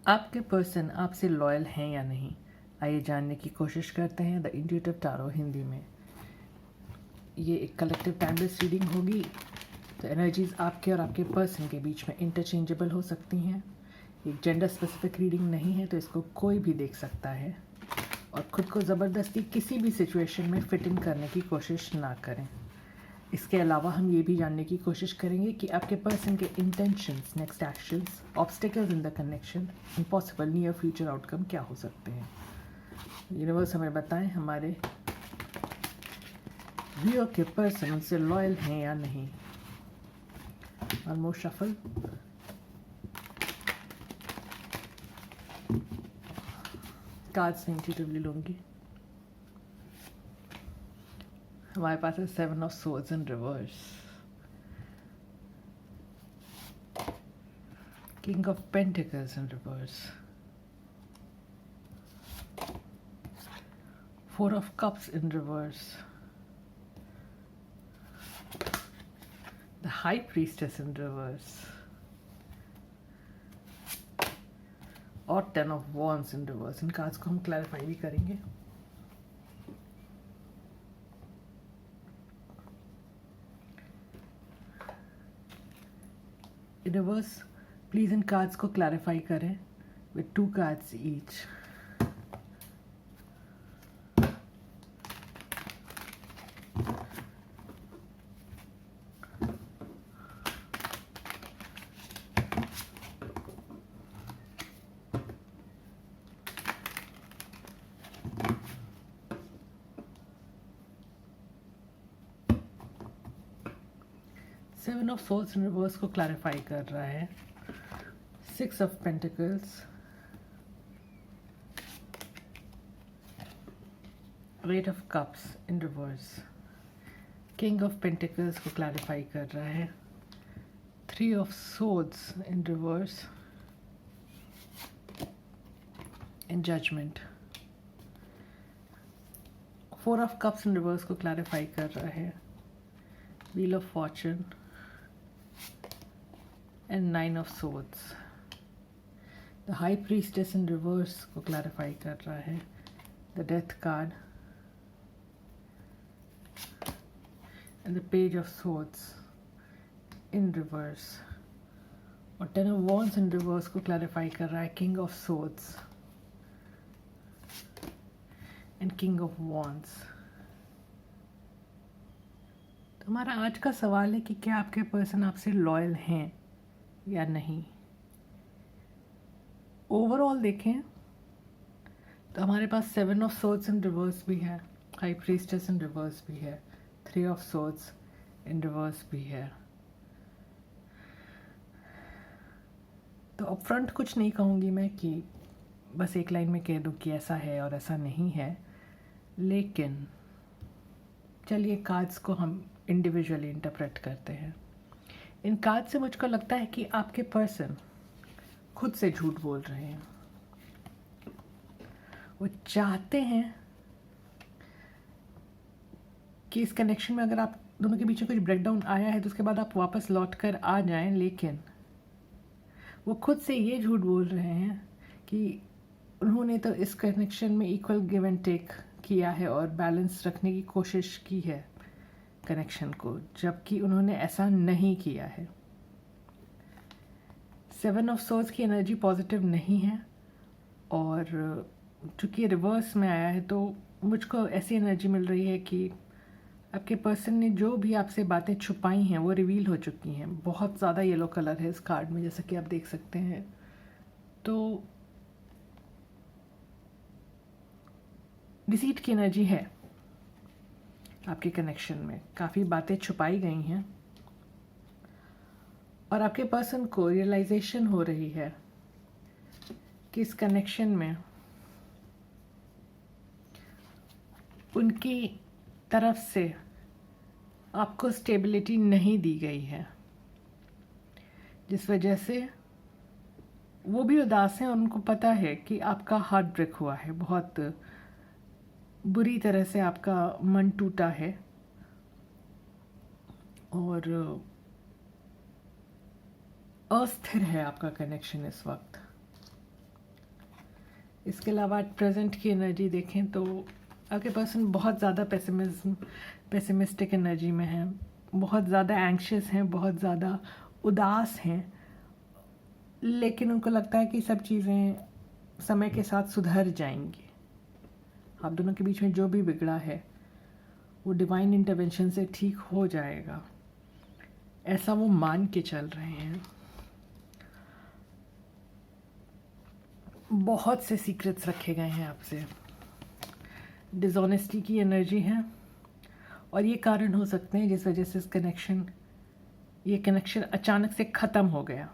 आपके पर्सन आपसे लॉयल हैं या नहीं, आइए जानने की कोशिश करते हैं द इंट्यूटिव टैरो हिंदी में। ये एक कलेक्टिव टाइमलेस रीडिंग होगी। तो एनर्जीज आपके और आपके पर्सन के बीच में इंटरचेंजेबल हो सकती हैं। एक जेंडर स्पेसिफिक रीडिंग नहीं है, तो इसको कोई भी देख सकता है। और ख़ुद को ज़बरदस्ती किसी भी सिचुएशन में फिट इन करने की कोशिश ना करें। इसके अलावा हम ये भी जानने की कोशिश करेंगे कि आपके पर्सन के intentions, next actions, obstacles in the connection, impossible near future outcome क्या हो सकते हैं। यूनिवर्स हमें बताएं हमारे व्यूअर के पर्सन उनसे लॉयल हैं या नहीं। Almost shuffle. कार्ड्स मैं इंट्यूटिवली लूँगी। हमारे पास है 7 of swords in reverse, king of pentacles in reverse, 4 of cups in reverse, the high priestess in reverse और 10 of wands in reverse. In cards को हम क्लैरिफाई भी करेंगे। यूनिवर्स प्लीज़ इन कार्ड्स को क्लैरिफाई करें with 2 cards each. Seven of swords in reverse को clarify कर रहा है 6 of pentacles, 8 of cups in reverse, king of pentacles को क्लैरिफाई कर रहा है 3 of swords in reverse and judgement, 4 of cups in reverse को क्लैरिफाई कर रहा है wheel of fortune and 9 of swords. The high priestess in reverse को clarify कर रहा है the death card and the page of swords in reverse और 10 of wands in reverse को क्लैरिफाई कर रहा है king of swords and king of wands. तो हमारा आज का सवाल है कि क्या आपके पर्सन आपसे लॉयल हैं या नहीं। ओवरऑल देखें तो हमारे पास 7 ऑफ सोर्ड्स इन रिवर्स भी है, हाई प्रीस्टेस इन रिवर्स भी है, 3 ऑफ सोर्ड्स इन रिवर्स भी है। तो अपफ्रंट कुछ नहीं कहूँगी मैं कि बस एक लाइन में कह दूँ कि ऐसा है और ऐसा नहीं है, लेकिन चलिए कार्ड्स को हम इंडिविजुअली इंटरप्रेट करते हैं। इन कार्ड से मुझको लगता है कि आपके पर्सन खुद से झूठ बोल रहे हैं। वो चाहते हैं कि इस कनेक्शन में अगर आप दोनों के बीच में कुछ ब्रेकडाउन आया है तो उसके बाद आप वापस लौट कर आ जाएं, लेकिन वो खुद से ये झूठ बोल रहे हैं कि उन्होंने तो इस कनेक्शन में इक्वल गिव एंड टेक किया है और बैलेंस रखने की कोशिश की है कनेक्शन को, जबकि उन्होंने ऐसा नहीं किया है। 7 ऑफ सोर्ड्स की एनर्जी पॉजिटिव नहीं है और चूँकि रिवर्स में आया है तो मुझको ऐसी एनर्जी मिल रही है कि आपके पर्सन ने जो भी आपसे बातें छुपाई हैं वो रिवील हो चुकी हैं। बहुत ज़्यादा येलो कलर है इस कार्ड में, जैसा कि आप देख सकते हैं। तो डिसीट की एनर्जी है आपके कनेक्शन में, काफ़ी बातें छुपाई गई हैं और आपके पर्सन को रियलाइजेशन हो रही है कि इस कनेक्शन में उनकी तरफ से आपको स्टेबिलिटी नहीं दी गई है, जिस वजह से वो भी उदास हैं और उनको पता है कि आपका हार्ट ब्रेक हुआ है, बहुत बुरी तरह से आपका मन टूटा है और अस्थिर है आपका कनेक्शन इस वक्त। इसके अलावा प्रेजेंट की एनर्जी देखें तो आपके पर्सन बहुत ज़्यादा पेसिमिस्टिक एनर्जी में है, बहुत ज़्यादा एंग्शियस हैं, बहुत ज़्यादा उदास हैं, लेकिन उनको लगता है कि सब चीज़ें समय के साथ सुधर जाएंगी। आप दोनों के बीच में जो भी बिगड़ा है वो डिवाइन इंटरवेंशन से ठीक हो जाएगा, ऐसा वो मान के चल रहे हैं। बहुत से सीक्रेट्स रखे गए हैं आपसे, डिसऑनेस्टी की एनर्जी है, और ये कारण हो सकते हैं जिस वजह से ये कनेक्शन अचानक से ख़त्म हो गया।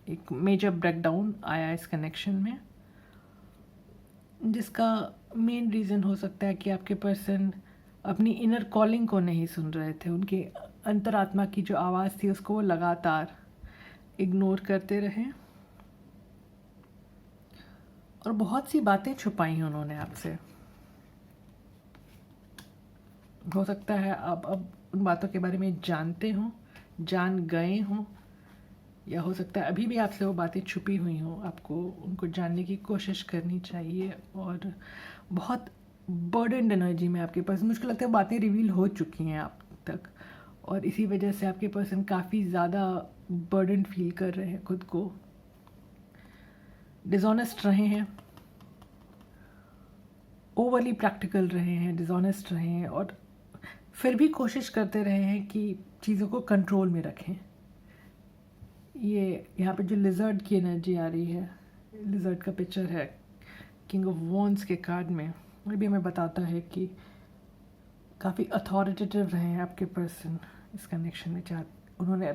एक मेजर ब्रेकडाउन आया इस कनेक्शन में, जिसका मेन रीज़न हो सकता है कि आपके पर्सन अपनी इनर कॉलिंग को नहीं सुन रहे थे। उनके अंतरात्मा की जो आवाज़ थी उसको वो लगातार इग्नोर करते रहे, और बहुत सी बातें छुपाई उन्होंने आपसे। हो सकता है आप अब उन बातों के बारे में जानते हों, जान गए हों, या हो सकता है अभी भी आपसे वो बातें छुपी हुई हों। आपको उनको जानने की कोशिश करनी चाहिए, और बहुत बर्डनड एनर्जी में आपके पर्सन, मुझको लगता है बातें रिवील हो चुकी हैं आप तक, और इसी वजह से आपके पर्सन काफ़ी ज़्यादा बर्डन फील कर रहे हैं खुद को, डिसऑनेस्ट रहे हैं, ओवरली प्रैक्टिकल रहे हैं, डिसऑनेस्ट रहे हैं, और फिर भी कोशिश करते रहे हैं कि चीज़ों को कंट्रोल में रखें। ये यहाँ पे जो लिजर्ड की एनर्जी आ रही है, लिजर्ड का पिक्चर है किंग ऑफ वॉन्ड्स के कार्ड में, वो भी हमें बताता है कि काफ़ी अथॉरिटेटिव रहे हैं आपके पर्सन इस कनेक्शन में। उन्होंने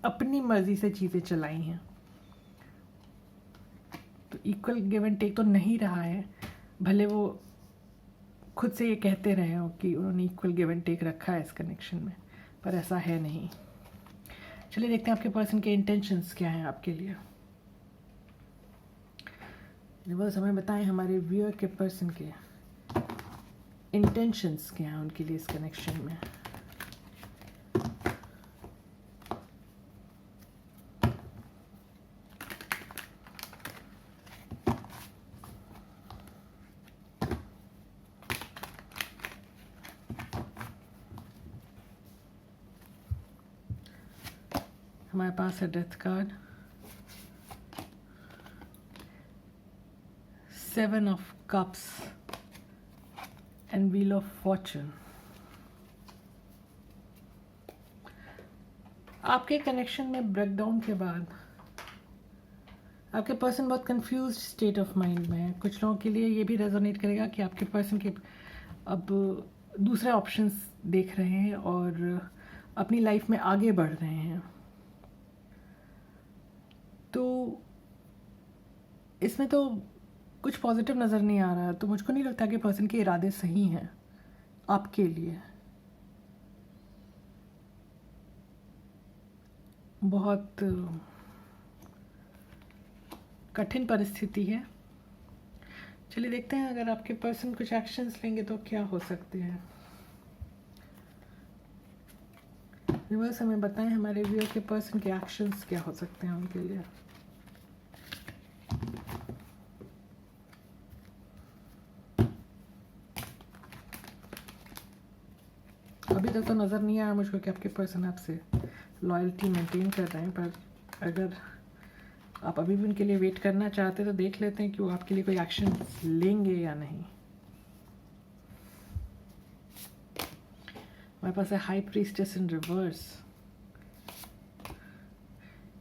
अपनी मर्ज़ी से चीज़ें चलाई हैं, तो इक्वल गिव एंड टेक तो नहीं रहा है, भले वो खुद से ये कहते रहे हो कि उन्होंने इक्वल गिव एंड टेक रखा है इस कनेक्शन में, पर ऐसा है नहीं। चलिए देखते हैं आपके पर्सन के इंटेंशंस क्या हैं आपके लिए। यूनिवर्स हमें बताएं हमारे व्यूअर के पर्सन के इंटेंशंस क्या हैं उनके लिए इस कनेक्शन में। हमारे पास है death card, 7 of cups and wheel of Fortune. आपके कनेक्शन में ब्रेकडाउन के बाद आपके पर्सन बहुत कंफ्यूज स्टेट ऑफ माइंड में है। कुछ लोगों के लिए ये भी रेजोनेट करेगा कि आपके पर्सन के अब दूसरे ऑप्शंस देख रहे हैं और अपनी लाइफ में आगे बढ़ रहे हैं। तो इसमें तो कुछ पॉजिटिव नज़र नहीं आ रहा, तो मुझको नहीं लगता कि पर्सन के इरादे सही हैं आपके लिए। बहुत कठिन परिस्थिति है। चलिए देखते हैं अगर आपके पर्सन कुछ एक्शंस लेंगे तो क्या हो सकते हैं। यूनिवर्स हमें बताएं हमारे व्यूअर के पर्सन के एक्शंस क्या हो सकते हैं उनके लिए। अभी तक तो नज़र नहीं आया मुझको कि आपके पर्सन आपसे लॉयल्टी मेंटेन कर रहे हैं, पर अगर आप अभी भी उनके लिए वेट करना चाहते हैं तो देख लेते हैं कि वो आपके लिए कोई एक्शन लेंगे या नहीं। हमारे पास है high priestess in reverse,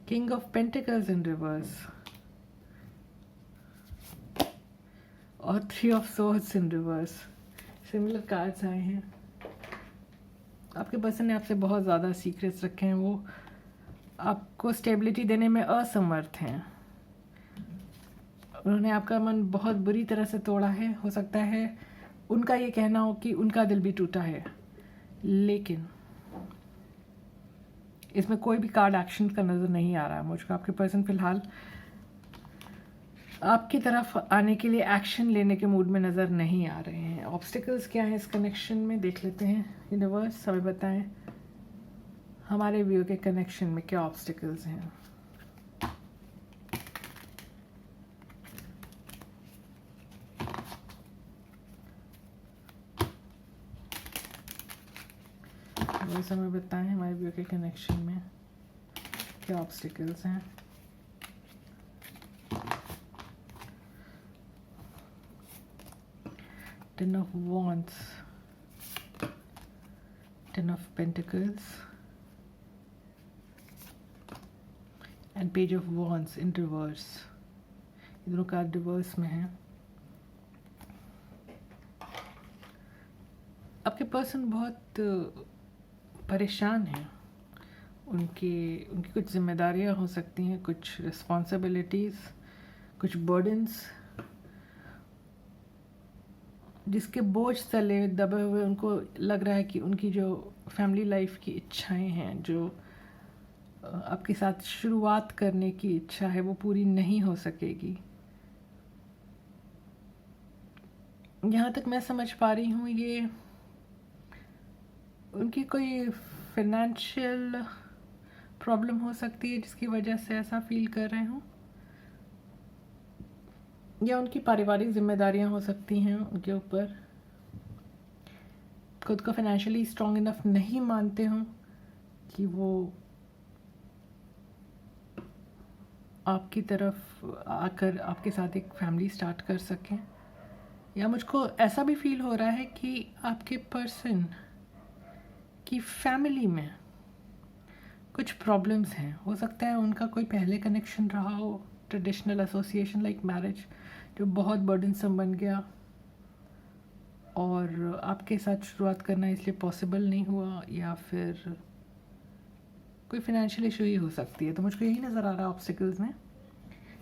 king of pentacles in reverse, और 3 of swords in reverse. Similar cards आए हैं। आपके पर्सन ने आपसे बहुत ज़्यादा सीक्रेट्स रखे हैं, वो आपको स्टेबिलिटी देने में असमर्थ हैं। उन्होंने आपका मन बहुत बुरी तरह से तोड़ा है। हो सकता है उनका ये कहना हो कि उनका दिल भी टूटा है, लेकिन इसमें कोई भी कार्ड एक्शन का नज़र नहीं आ रहा है मुझको। आपके पर्सन फिलहाल आपकी तरफ आने के लिए एक्शन लेने के मूड में नज़र नहीं आ रहे हैं। ऑब्स्टिकल्स क्या है इस कनेक्शन में देख लेते हैं। यूनिवर्स हमें बताएं हमारे व्यू के कनेक्शन में क्या ऑब्स्टिकल्स हैं। वो समय बताएं हमारे व्यू के कनेक्शन में क्या ऑब्स्टिकल्स हैं। Ten of Wands, Ten of Pentacles and Page of Wands in reverse। ये दोनों कार्ड रिवर्स में हैं। आपके पर्सन बहुत परेशान हैं। उनकी कुछ जिम्मेदारियां हो सकती हैं, कुछ रिस्पॉन्सिबिलिटीज़, कुछ बर्डन्स जिसके बोझ तले दबे हुए उनको लग रहा है कि उनकी जो फैमिली लाइफ की इच्छाएं हैं, जो आपके साथ शुरुआत करने की इच्छा है, वो पूरी नहीं हो सकेगी। यहाँ तक मैं समझ पा रही हूँ ये उनकी कोई फाइनेंशियल प्रॉब्लम हो सकती है जिसकी वजह से ऐसा फील कर रहे हूँ, या उनकी पारिवारिक जिम्मेदारियां हो सकती हैं उनके ऊपर। खुद को फाइनेंशियली स्ट्रॉन्ग इनफ नहीं मानते हों कि वो आपकी तरफ आकर आपके साथ एक फैमिली स्टार्ट कर सकें। या मुझको ऐसा भी फील हो रहा है कि आपके पर्सन की फैमिली में कुछ प्रॉब्लम्स हैं। हो सकता है उनका कोई पहले कनेक्शन रहा हो, ट्रेडिशनल एसोसिएशन लाइक मैरिज, जो बहुत बर्डनसम बन गया और आपके साथ शुरुआत करना इसलिए पॉसिबल नहीं हुआ, या फिर कोई फाइनेंशियल इशू ही हो सकती है। तो मुझको यही नज़र आ रहा है ऑब्स्टिकल्स में।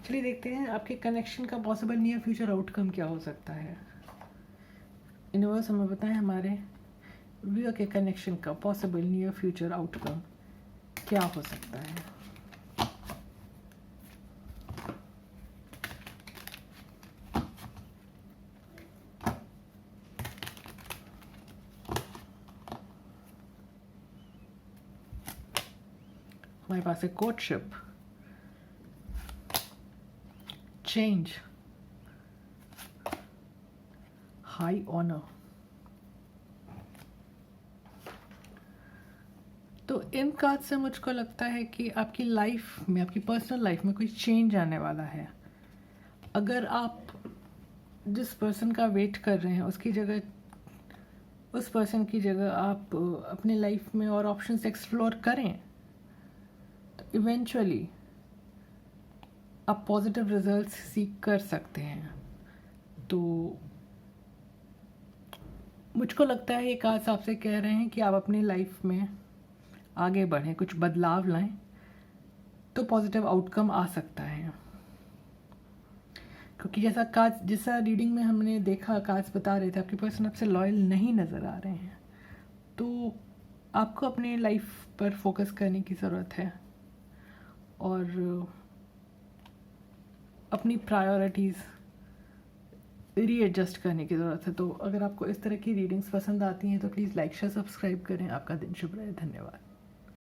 चलिए देखते हैं आपके कनेक्शन का पॉसिबल नियर फ्यूचर आउटकम क्या हो सकता है। यूनिवर्स हमें बताएं हमारे व्यू के कनेक्शन का पॉसिबल नियर फ्यूचर आउटकम क्या हो सकता है। हमारे पास है कोर्टशिप, चेंज, हाई ऑनर। तो इन कार्ड से मुझको लगता है कि आपकी लाइफ में, आपकी पर्सनल लाइफ में कोई चेंज आने वाला है। अगर आप जिस पर्सन का वेट कर रहे हैं उसकी जगह, उस पर्सन की जगह आप अपनी लाइफ में और ऑप्शंस एक्सप्लोर करें तो इवेंचुअली आप पॉजिटिव रिजल्ट्स सीख कर सकते हैं। तो मुझको लगता है ये कार्ड्स आपसे कह रहे हैं कि आप अपनी लाइफ में आगे बढ़ें, कुछ बदलाव लाएं, तो पॉजिटिव आउटकम आ सकता है। क्योंकि जैसा रीडिंग में हमने देखा, कार्ड्स बता रहे थे आपके पर्सन आपसे लॉयल नहीं नज़र आ रहे हैं। तो आपको अपने लाइफ पर फोकस करने की ज़रूरत है और अपनी प्रायोरिटीज़ रीएडजस्ट करने की ज़रूरत है। तो अगर आपको इस तरह की रीडिंग्स पसंद आती हैं तो प्लीज़ लाइक शेयर सब्सक्राइब करें। आपका दिन शुभ रहे। धन्यवाद।